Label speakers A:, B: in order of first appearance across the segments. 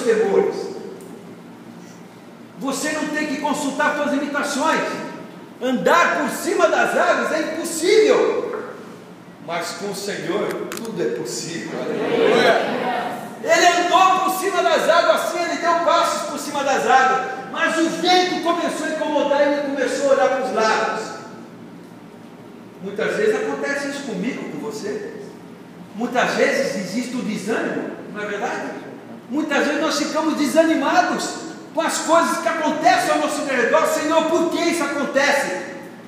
A: temores. Você não tem que consultar suas limitações. Andar por cima das águas é impossível, mas com o Senhor tudo é possível. Ele andou por cima das águas, assim, ele deu passos por cima das águas, mas o vento começou a incomodar e ele começou a olhar para os lados. Muitas vezes acontece isso comigo, com você. Muitas vezes existe o desânimo, não é verdade? Muitas vezes nós ficamos desanimados com as coisas que acontecem ao nosso redor. Senhor, por que isso acontece?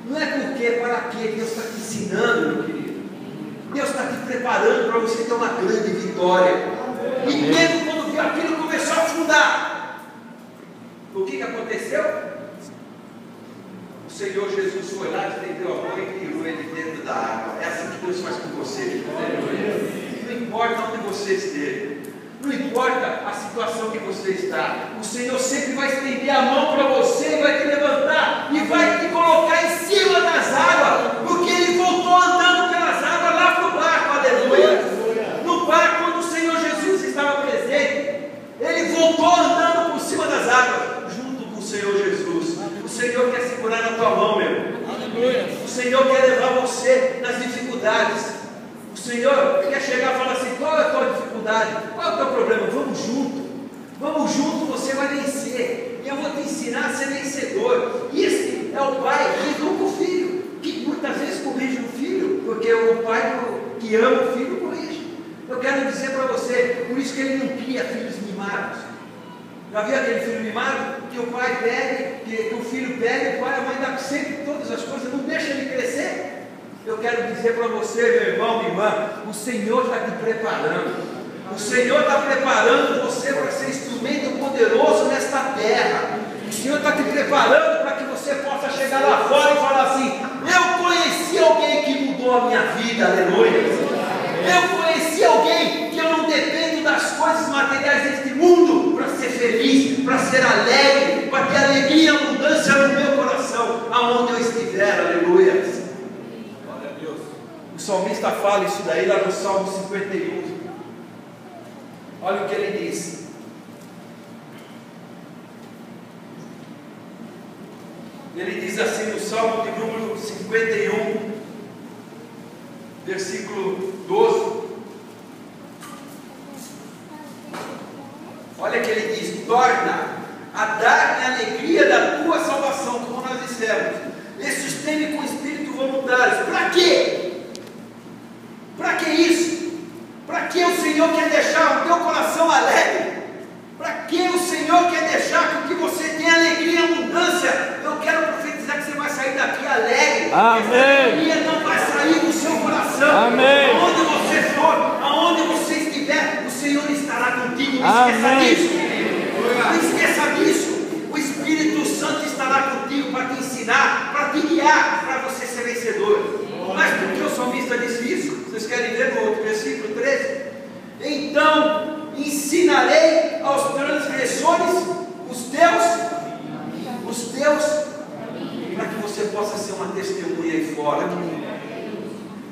A: Não é porque, para quê? Deus está te ensinando, meu querido. Deus está te preparando para você ter uma grande vitória. E Pedro, quando viu aquilo, começou a afundar. O que aconteceu? O Senhor Jesus foi lá, estendeu a mão e tirou ele dentro da água. É assim que Deus faz com você. Não importa onde você esteja, não importa a situação que você está, o Senhor sempre vai estender a mão para você, vai te levantar e vai te colocar em cima das águas, porque Ele voltou andando pelas águas lá para o barco, aleluia. No barco, quando o Senhor Jesus estava presente, Ele voltou andando por cima das águas, junto com o Senhor Jesus. O Senhor quer segurar na tua mão, meu. Aleluia. O Senhor quer levar você nas dificuldades. O Senhor quer chegar e falar assim: qual é a tua dificuldade? Qual é o teu problema? Vamos junto. Vamos junto, você vai vencer. E eu vou te ensinar a ser vencedor. Esse é o pai que educa o filho, que muitas vezes corrige o filho, porque o pai que ama o filho corrige. Eu quero dizer para você, por isso que ele não cria filhos mimados. Já viu aquele filho mimado? Que o pai pede, que o filho pede, o pai e a mãe dá sempre todas as coisas, não deixa ele crescer. Eu quero dizer para você, meu irmão, minha irmã, o Senhor está te preparando. O Senhor está preparando você para ser instrumento poderoso nesta terra. O Senhor está te preparando para que você possa chegar lá fora e falar assim: eu conheci alguém que mudou a minha vida, aleluia. Eu conheci alguém que eu não dependo das coisas materiais deste mundo para ser feliz, para ser alegre, para ter alegria e abundância no meu coração, aonde eu estiver, aleluia. O salmista fala isso daí lá no Salmo 51. Olha o que ele diz. Ele diz assim no Salmo de número 51, versículo 12. Olha que ele diz: torna a dar-me a alegria da tua salvação, como nós dissemos, e sustente com espírito voluntário. Para quê? Para que isso? Para que o Senhor quer deixar o teu coração alegre? Para que o Senhor quer deixar com que você tenha alegria e abundância? Eu quero profetizar que você vai sair daqui alegre. Amém. Essa alegria não vai sair do seu coração. Amém. Aonde você for, aonde você estiver, o Senhor estará contigo. Não esqueça disso, querido. Não esqueça disso. O Espírito Santo estará contigo para te ensinar, para te guiar, para você ser vencedor. Mas por que o salmista disse isso? Vocês querem ver no outro versículo 13? Então ensinarei aos transgressores os teus, para que você possa ser uma testemunha aí fora.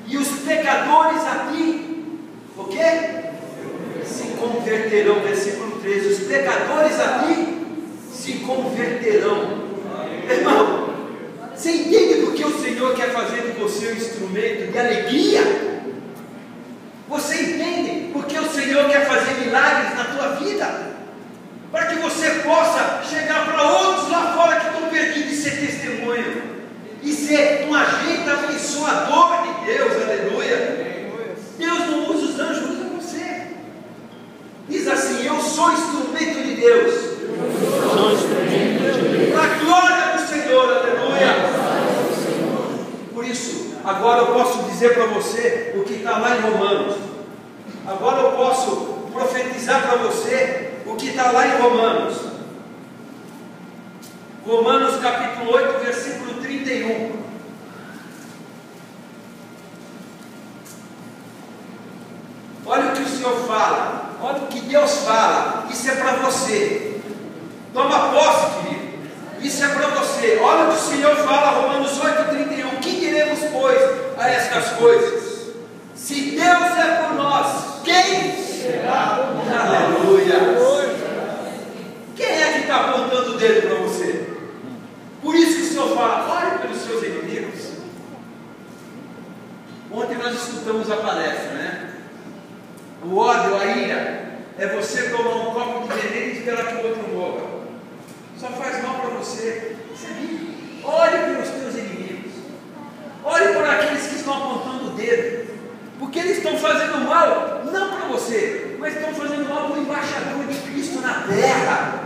A: E os pecadores a ti, o quê? Se converterão. Versículo 13: os pecadores a ti se converterão. Irmão, você entende por que o Senhor quer fazer de você um instrumento de alegria? Você entende por que o Senhor quer fazer milagres na tua vida? Para que você possa chegar para outros lá fora que estão perdidos e ser testemunho, e ser um agente abençoador de Deus, aleluia. Deus não usa os anjos, usa você. Diz assim: eu sou instrumento de Deus, para a glória do Senhor, aleluia. Por isso, agora eu posso dizer para você o que está lá em Romanos. Agora eu posso profetizar para você o que está lá em Romanos. Romanos capítulo 8, versículo 31. Olha o que o Senhor fala, olha o que Deus fala. Isso é para você. Toma posse, querido. Isso é para você. Olha o que o Senhor fala, Romanos 8, 31. Que diremos, pois, a estas coisas? Se Deus é por nós, quem será? Aleluia. estudamos a palestra, né? O ódio, a ira, é você tomar um copo de veneno e esperar que o outro morra. Só faz mal para você. Olhe pelos teus inimigos. Olhe por aqueles que estão apontando o dedo. Porque eles estão fazendo mal, não para você, mas estão fazendo mal para o embaixador de Cristo na terra.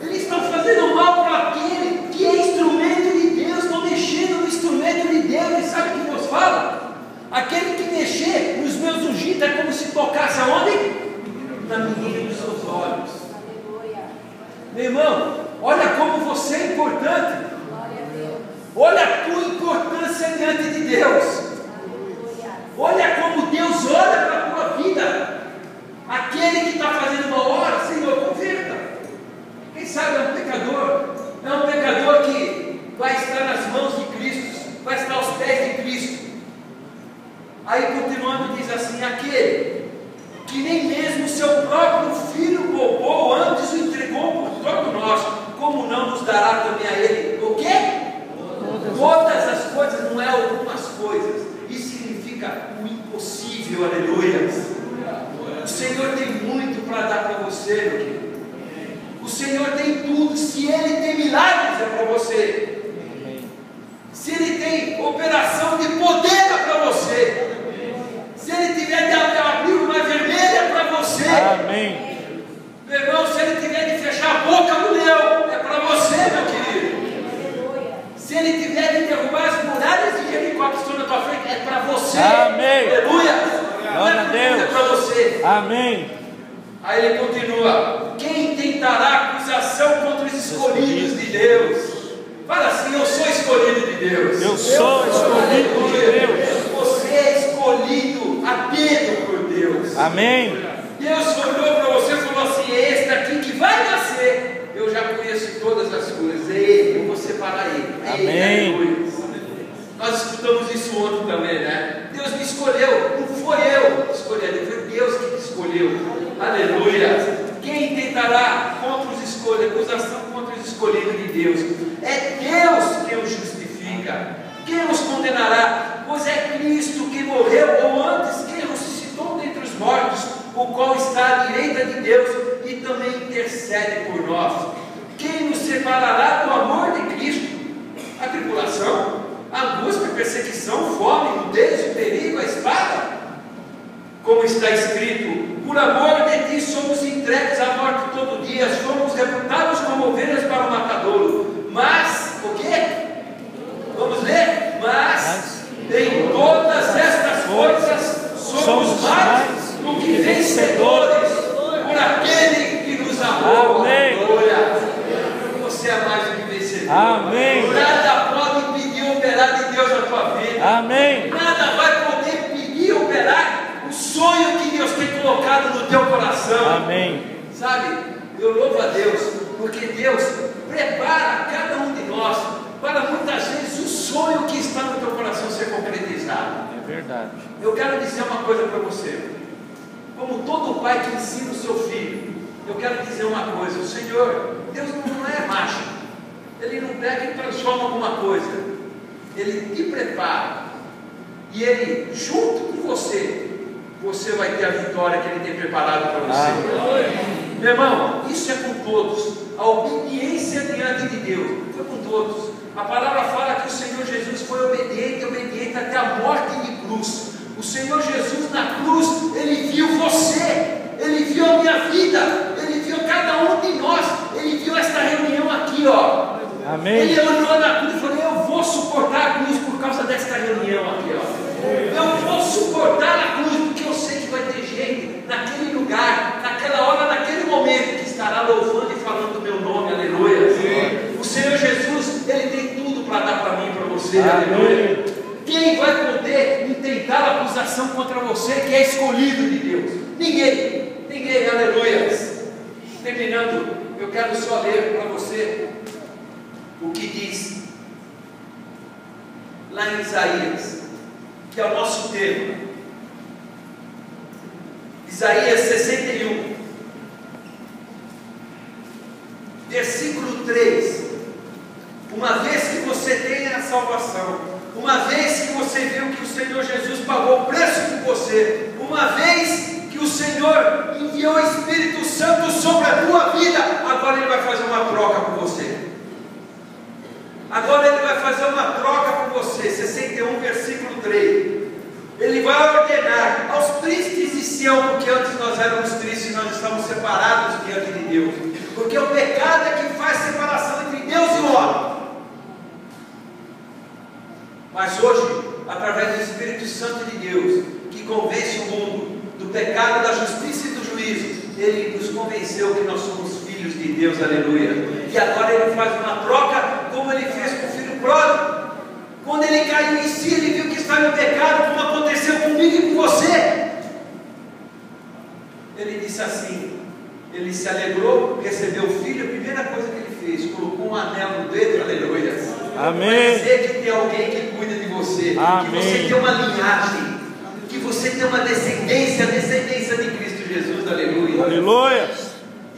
A: Eles estão fazendo mal para aquele que é instrumento de Deus, estão mexendo no instrumento de Deus. E sabe o que Deus fala? Aquele que mexer nos meus ungidos é como se tocasse aonde? Na menina dos seus olhos. Meu irmão, olha como você é importante. Olha a tua importância diante de Deus. Olha como Deus olha para a tua vida. Aquele que está fazendo uma hora, Senhor, converta. Quem sabe é um pecador que vai estar nas mãos de Cristo, vai estar aos pés de Cristo. Aí continuando diz assim: aquele que nem mesmo seu próprio filho poupou, antes o entregou por todo nós, como não nos dará também a ele o quê? Todas as coisas, não é algumas coisas. Isso significa o impossível, aleluia. O Senhor tem muito para dar para você, meu querido. O Senhor tem tudo. Se Ele tem milagres, é para você. Se Ele tem operação de poder, é para você. Se Ele tiver de abrir uma vermelha, é para você.
B: Amém.
A: Meu irmão, se Ele tiver de fechar a boca do leão, é para você, meu querido. Se Ele tiver de derrubar as muralhas de Jericó que estão na tua frente, é para você.
B: Amém.
A: Aleluia.
B: Glória a Deus.
A: É para você.
B: Amém.
A: Aí ele continua: quem tentará acusação contra os escolhidos de Deus? Fala assim: eu sou escolhido de Deus.
B: Eu sou escolhido de Deus.
A: Você é escolhido a dedo por Deus.
B: Amém.
A: Deus olhou para você e falou assim: é este aqui que vai nascer. Eu já conheço todas as coisas. É ele, eu vou separar ele.
B: Amém.
A: Nós escutamos isso ontem também, né? Deus me escolheu, não foi eu que escolhi, foi Deus que te escolheu. Aleluia. Quem tentará contra os escolhidos, acusação contra os escolhidos de Deus? É Deus quem os justifica. Quem os condenará? Pois é Cristo que morreu, ou antes quem ressuscitou dentre os mortos, o qual está à direita de Deus e também intercede por nós. Quem nos separará do amor de Cristo? A tribulação, a angústia, a perseguição, fome, nudez, o perigo, a espada? Como está escrito: por amor de ti somos entregues à morte todo dia, somos reputados como ovelhas para o matadouro. Mas, o quê? Vamos ler? Mas em todas estas coisas somos mais do que vencedores por aquele que nos amou.
B: Amém.
A: Você é mais do que vencedor.
B: Amém.
A: Nada pode impedir operar de Deus na tua vida.
B: Amém.
A: Nada vai poder impedir operar o sonho que Deus tem colocado no teu coração.
B: Amém.
A: Sabe, eu louvo a Deus, porque Deus prepara cada um de nós para muitas vezes o sonho que está no teu coração ser concretizado.
B: É verdade.
A: Eu quero dizer uma coisa para você. Como todo pai que ensina o seu filho, eu quero dizer uma coisa: o Senhor, Deus não é macho. Ele não pega e transforma alguma coisa. Ele te prepara. E Ele, junto com você, você vai ter a vitória que Ele tem preparado para você. Meu irmão, isso é com todos. A obediência diante de Deus foi com todos. A palavra fala que o Senhor Jesus foi obediente até a morte de cruz. O Senhor Jesus na cruz, Ele viu você, Ele viu a minha vida, Ele viu cada um de nós, Ele viu esta reunião aqui, ó.
B: Amém.
A: Ele olhou na cruz e falou: eu vou suportar a cruz por causa desta reunião aqui, ó. Eu vou suportar a cruz porque eu sei que vai ter gente naquele lugar, naquela hora, naquele momento que estará louvando e falando do meu nome, aleluia. O Senhor Jesus, Ele tem tudo para dar para mim e para você, aleluia. Quem vai poder intentar acusação contra você que é escolhido de Deus? Ninguém, ninguém, aleluia. Terminando, eu quero só ler para você o que diz lá em Isaías, que é o nosso tema. Isaías 61, versículo 3. Uma vez que você tem a salvação, uma vez que você viu que o Senhor Jesus pagou o preço por você, uma vez que o Senhor enviou o Espírito Santo sobre a tua vida, agora Ele vai fazer uma troca por você. Agora Ele vai fazer uma troca por você. 61, versículo 3. Ele vai ordenar aos tristes de Sião, porque antes nós éramos tristes e nós estávamos separados diante de Deus, porque o pecado é que faz separação entre Deus e o homem. Mas hoje, através do Espírito Santo de Deus, que convence o mundo do pecado, da justiça e do juízo, Ele nos convenceu que nós somos filhos de Deus, aleluia. E agora Ele faz uma troca, como Ele fez com o filho pródigo. Quando ele caiu em si, ele viu que estava em pecado, como aconteceu comigo e com você. Ele disse assim, ele se alegrou, recebeu o filho, a primeira coisa que ele fez, colocou um anel no dedo, aleluia.
B: Amém.
A: Para dizer que tem alguém que cuida de você,
B: amém,
A: que você tem uma linhagem, que você tem uma descendência, a descendência de Cristo Jesus, aleluia.
B: Aleluia.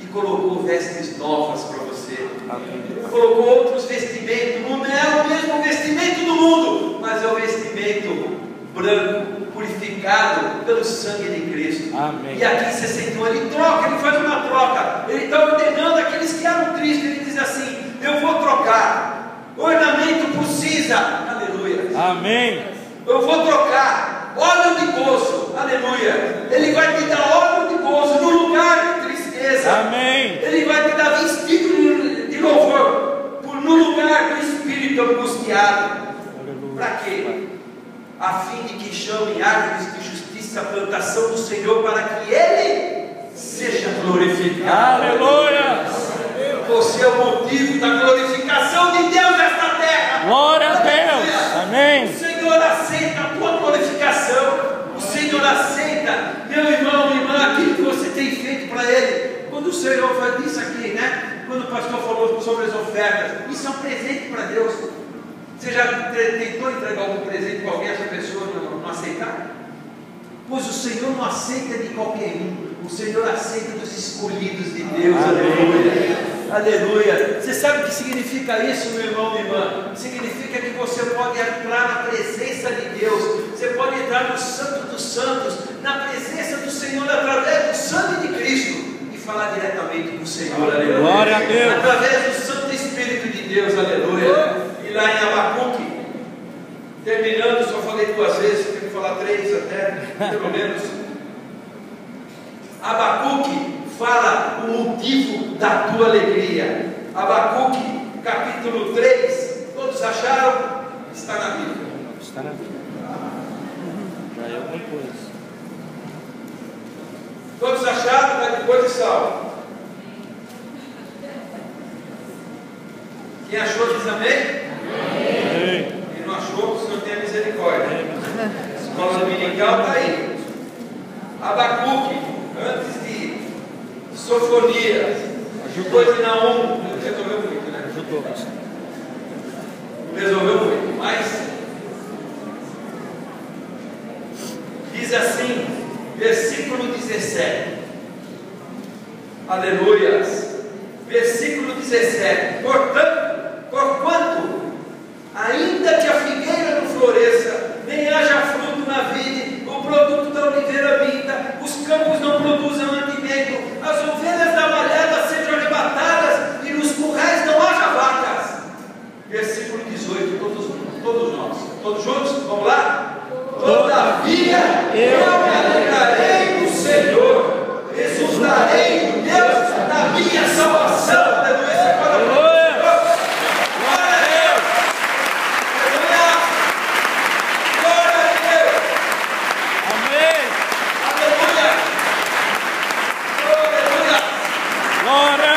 A: E colocou vestes novas para você.
B: Amém.
A: Colocou outros vestimentos, não é o mesmo vestimento do mundo, mas é o vestimento branco, purificado pelo sangue de Cristo.
B: Amém.
A: E aqui 61, ele troca, ele faz uma troca, ele está ordenando aqueles que eram tristes, ele diz assim: eu vou trocar ornamento por cinza, aleluia.
B: Amém.
A: Eu vou trocar óleo de gozo, aleluia. Ele vai te dar óleo de gozo no lugar de tristeza.
B: Amém.
A: Ele vai te dar vestido de louvor no lugar do espírito angustiado. Para quê? A fim de que chamem árvores de justiça a plantação do Senhor, para que Ele seja glorificado.
B: Aleluia.
A: Você é o motivo da glorificação de Deus nesta terra.
B: Glória a Deus. Amém.
A: O Senhor aceita a tua glorificação. O Senhor aceita, meu irmão, minha irmã, aquilo que você tem feito para Ele. Quando o Senhor faz isso aqui, né? Quando o pastor falou sobre as ofertas, isso é um presente para Deus. Você já tentou entregar algum presente para alguém, essa pessoa não aceitar? Pois o Senhor não aceita de qualquer um, o Senhor aceita dos escolhidos de Deus. Aleluia. Aleluia. Você sabe o que significa isso, meu irmão, minha irmã? Significa que você pode entrar na presença de Deus, você pode entrar no Santo dos Santos, na presença do Senhor através do sangue de Cristo, falar diretamente com o Senhor, aleluia.
B: Glória a Deus.
A: Através do Santo Espírito de Deus, aleluia. E lá em Abacuque, terminando, só falei 2 vezes, tenho que falar 3 até, pelo menos. Abacuque fala o motivo da tua alegria. Abacuque, capítulo 3, todos acharam? Está na Bíblia.
B: Está na Bíblia. Já é alguma coisa.
A: Todos acharam? Está depois de salvo. Quem achou diz amém?
B: Amém.
A: Quem não achou, o Senhor tenha misericórdia. Escola dominical está aí. Abacuque, antes de Sofonias, depois de Naum, resolveu muito, né?
B: Ajudou bastante.
A: Resolveu muito, mas diz assim, versículo 17, aleluias, versículo 17, porquanto, ainda que a figueira não floresça, nem haja fruto na vide, o produto da oliveira minta, os campos não produzam mantimento, as ovelhas da malhada sejam arrebatadas, e nos currais não haja vacas. Versículo 18, todos nós, todos juntos, vamos lá? Todavia eu me alegrarei no Senhor, exultarei no Deus da minha salvação. Aleluia. Glória a Deus. Glória a Deus.
B: Amém.
A: Aleluia.
B: Glória.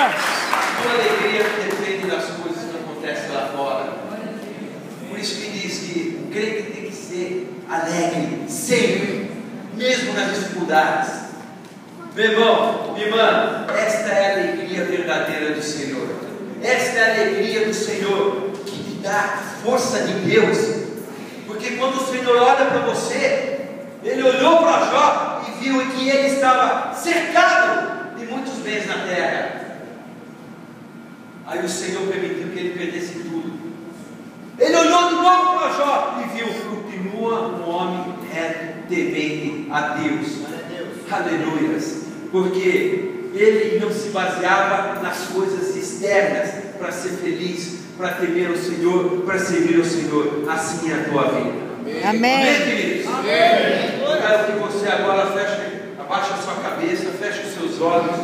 A: A tua alegria depende das coisas que acontecem lá fora. Por isso que diz que o crente tem que ser alegre, sempre, mesmo nas dificuldades. Meu irmão, minha irmã, esta é a alegria verdadeira do Senhor. Esta é a alegria do Senhor que te dá a força de Deus. Porque quando o Senhor olha para você, Ele olhou para Jó e viu que ele estava cercado de muitos bens na terra. Aí o Senhor permitiu que ele perdesse tudo. Ele olhou de novo para Jó e viu, continua um homem temente a Deus. Aleluias. Porque ele não se baseava nas coisas externas para ser feliz, para temer o Senhor, para servir o Senhor. Assim é a tua vida.
C: Amém.
A: Amém, queridos? Amém. Eu quero que você agora abaixe a sua cabeça, feche os seus olhos.